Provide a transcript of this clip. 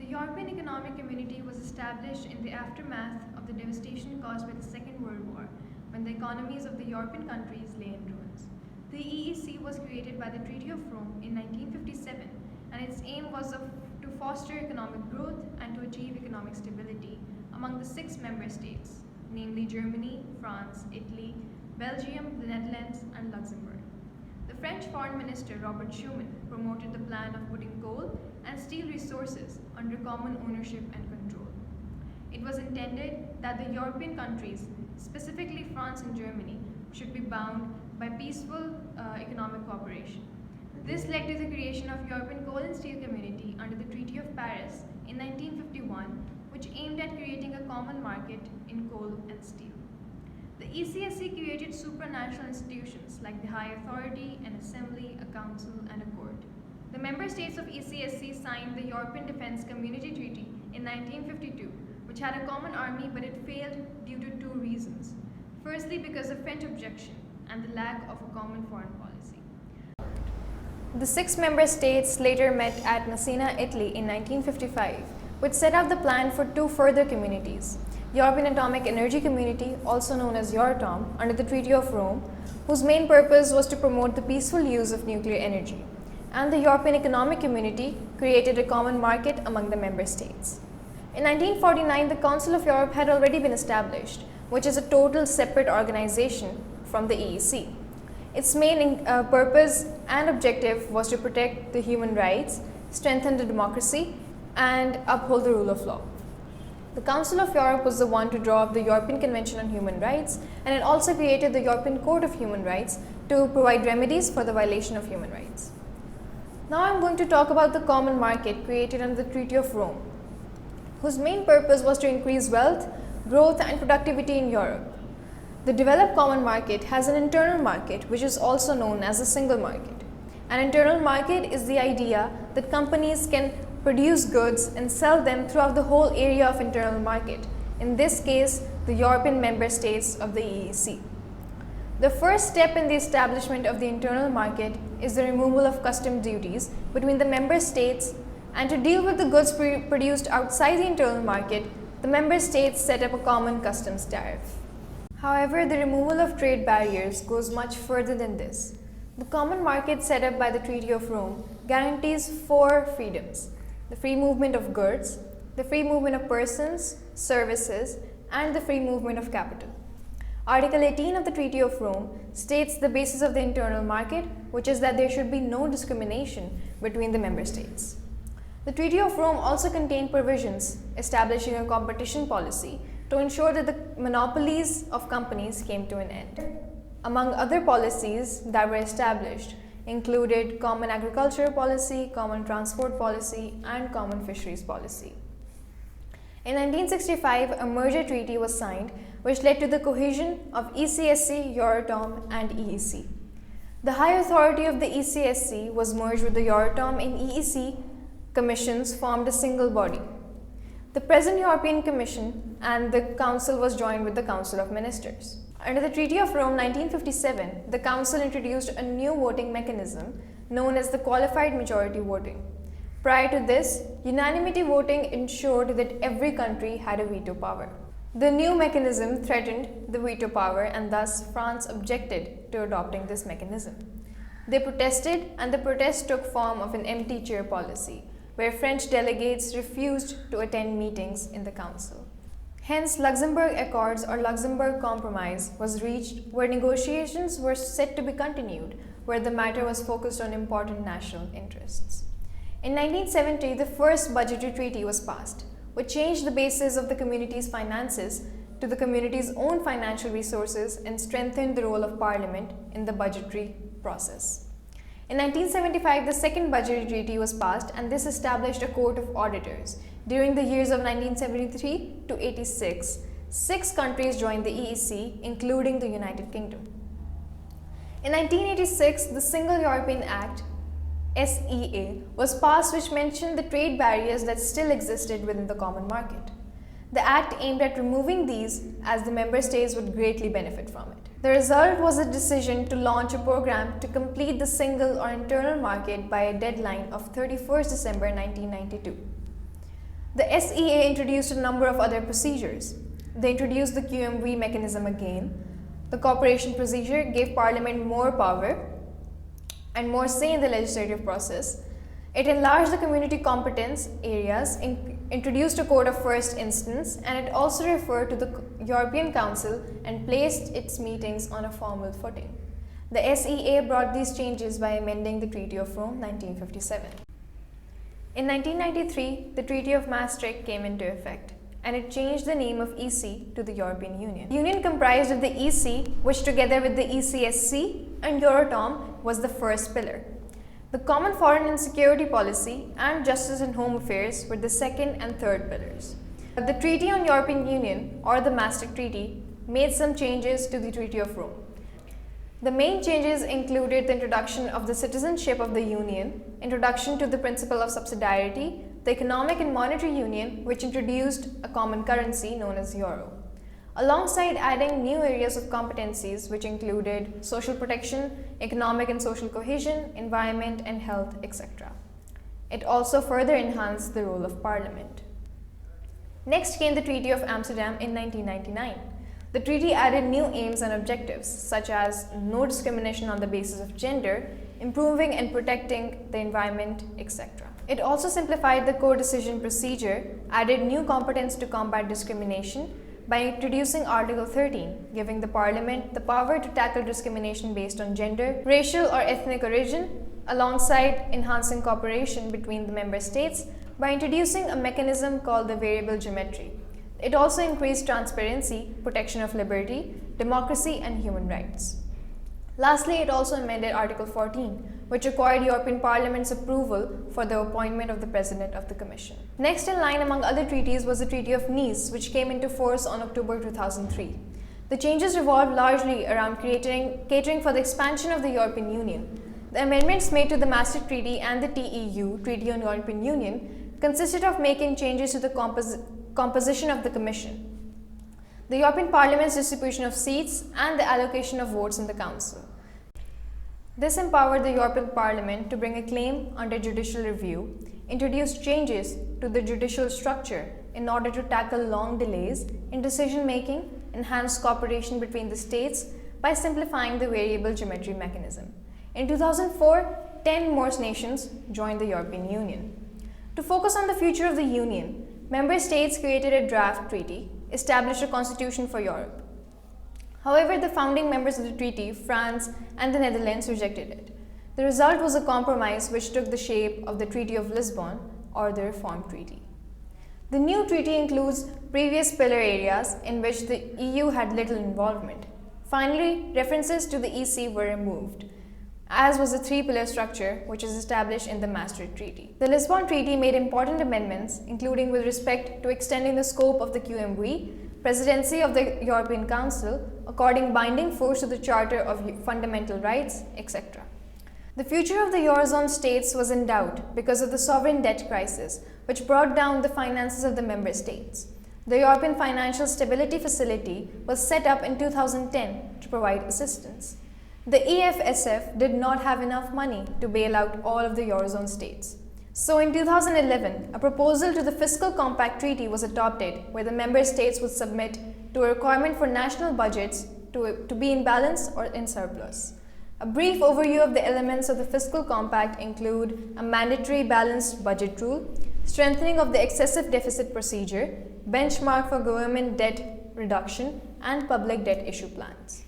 The European Economic Community was established in the aftermath of the devastation caused by the Second World War, when the economies of the European countries lay in ruins. The EEC was created by the Treaty of Rome in 1957, and its aim was to foster economic growth and to achieve economic stability among the six member states, namely Germany, France, Italy, Belgium, the Netherlands, and Luxembourg. The French Foreign Minister Robert Schuman promoted the plan of putting coal and steel resources under common ownership and control. It was intended that the European countries, specifically France and Germany, should be bound by peaceful economic cooperation. This led to the creation of European Coal and Steel Community under the Treaty of Paris in 1951, which aimed at creating a common market in coal and steel. The ECSC created supranational institutions like the High Authority, an Assembly, a Council, and a Court. The member states of ECSC signed the European Defence Community Treaty in 1952, which had a common army, but it failed due to two reasons. Firstly, because of French objection and the lack of a common foreign policy. The six member states later met at Messina, Italy in 1955, which set out the plan for two further communities: European Atomic Energy Community, also known as Euratom, under the Treaty of Rome, whose main purpose was to promote the peaceful use of nuclear energy, and the European Economic Community created a common market among the member states. In 1949, the Council of Europe had already been established, which is a total separate organization from the EEC. Its main purpose and objective was to protect the human rights, strengthen the democracy, and uphold the rule of law. The Council of Europe was the one to draw up the European Convention on Human Rights, and it also created the European Court of Human Rights to provide remedies for the violation of human rights. Now I'm going to talk about the common market created under the Treaty of Rome, whose main purpose was to increase wealth, growth, and productivity in Europe. The developed common market has an internal market, which is also known as a single market. An internal market is the idea that companies can produce goods and sell them throughout the whole area of internal market, in this case, the European member states of the EEC. The first step in the establishment of the internal market is the removal of custom duties between the member states, and to deal with the goods produced outside the internal market, the member states set up a common customs tariff. However, the removal of trade barriers goes much further than this. The common market set up by the Treaty of Rome guarantees four freedoms: the free movement of goods, the free movement of persons, services, and the free movement of capital. Article 18 of the Treaty of Rome states the basis of the internal market, which is that there should be no discrimination between the member states. The Treaty of Rome also contained provisions establishing a competition policy to ensure that the monopolies of companies came to an end. Among other policies that were established included common agricultural policy, common transport policy, and common fisheries policy. In 1965, a merger treaty was signed, which led to the cohesion of ECSC, Euratom, and EEC. The High Authority of the ECSC was merged with the Euratom and EEC commissions formed a single body. The present European Commission and the Council was joined with the Council of Ministers. Under the Treaty of Rome 1957, the Council introduced a new voting mechanism known as the qualified majority voting. Prior to this, unanimity voting ensured that every country had a veto power. The new mechanism threatened the veto power, and thus France objected to adopting this mechanism. They protested, and the protest took form of an empty chair policy, where French delegates refused to attend meetings in the Council. Hence, Luxembourg Accords or Luxembourg Compromise was reached, where negotiations were set to be continued, where the matter was focused on important national interests. In 1970, the first budgetary treaty was passed, which changed the basis of the community's finances to the community's own financial resources and strengthened the role of Parliament in the budgetary process. In 1975, the second budgetary treaty was passed, and this established a court of auditors. During the years of 1973 to 86, 6 countries joined the EEC, including the United Kingdom. In 1986, the Single European Act, SEA, was passed, which mentioned the trade barriers that still existed within the common market. The act aimed at removing these, as the member states would greatly benefit from it. The result was a decision to launch a program to complete the single or internal market by a deadline of 31st December 1992. The SEA introduced a number of other procedures. They introduced the QMV mechanism again. The cooperation procedure gave Parliament more power and more say in the legislative process. It enlarged the community competence areas, introduced a court of first instance, and it also referred to the European Council and placed its meetings on a formal footing. The SEA brought these changes by amending the Treaty of Rome 1957. In 1993, the Treaty of Maastricht came into effect, and it changed the name of EC to the European Union. The Union comprised of the EC, which together with the ECSC and Euratom was the first pillar. The Common Foreign and Security Policy and Justice and Home Affairs were the second and third pillars. The Treaty on European Union, or the Maastricht Treaty, made some changes to the Treaty of Rome. The main changes included the introduction of the citizenship of the Union, introduction to the principle of subsidiarity, the economic and monetary union, which introduced a common currency known as euro, alongside adding new areas of competencies which included social protection, economic and social cohesion, environment and health, etc. It also further enhanced the role of Parliament. Next came the Treaty of Amsterdam in 1999. The treaty added new aims and objectives, such as no discrimination on the basis of gender, improving and protecting the environment, etc. It also simplified the co-decision procedure, added new competence to combat discrimination by introducing Article 13, giving the Parliament the power to tackle discrimination based on gender, racial or ethnic origin, alongside enhancing cooperation between the member states by introducing a mechanism called the variable geometry. It also increased transparency, protection of liberty, democracy and human rights. Lastly, it also amended Article 14, which required European Parliament's approval for the appointment of the President of the Commission. Next in line among other treaties was the Treaty of Nice, which came into force on October 2003. The changes revolved largely around catering for the expansion of the European Union. The amendments made to the Maastricht Treaty and the TEU, Treaty on European Union, consisted of making changes to the composition of the Commission, the European Parliament's distribution of seats, and the allocation of votes in the Council. This empowered the European Parliament to bring a claim under judicial review, introduced changes to the judicial structure in order to tackle long delays in decision-making, enhance cooperation between the states by simplifying the variable geometry mechanism. In 2004, 10 more nations joined the European Union. To focus on the future of the Union, member states created a draft treaty, established a constitution for Europe. However, the founding members of the treaty, France and the Netherlands, rejected it. The result was a compromise which took the shape of the Treaty of Lisbon, or the Reformed Treaty. The new treaty includes previous pillar areas in which the EU had little involvement. Finally, references to the EC were removed, as was the three-pillar structure which is established in the Maastricht Treaty. The Lisbon Treaty made important amendments, including with respect to extending the scope of the QMV, presidency of the European Council, according binding force to the Charter of Fundamental Rights, etc. The future of the Eurozone states was in doubt because of the sovereign debt crisis, which brought down the finances of the member states. The European Financial Stability Facility was set up in 2010 to provide assistance. The EFSF did not have enough money to bail out all of the Eurozone states. So in 2011, a proposal to the Fiscal Compact Treaty was adopted where the member states would submit to a requirement for national budgets to be in balance or in surplus. A brief overview of the elements of the Fiscal Compact include a mandatory balanced budget rule, strengthening of the excessive deficit procedure, benchmark for government debt reduction, and public debt issue plans.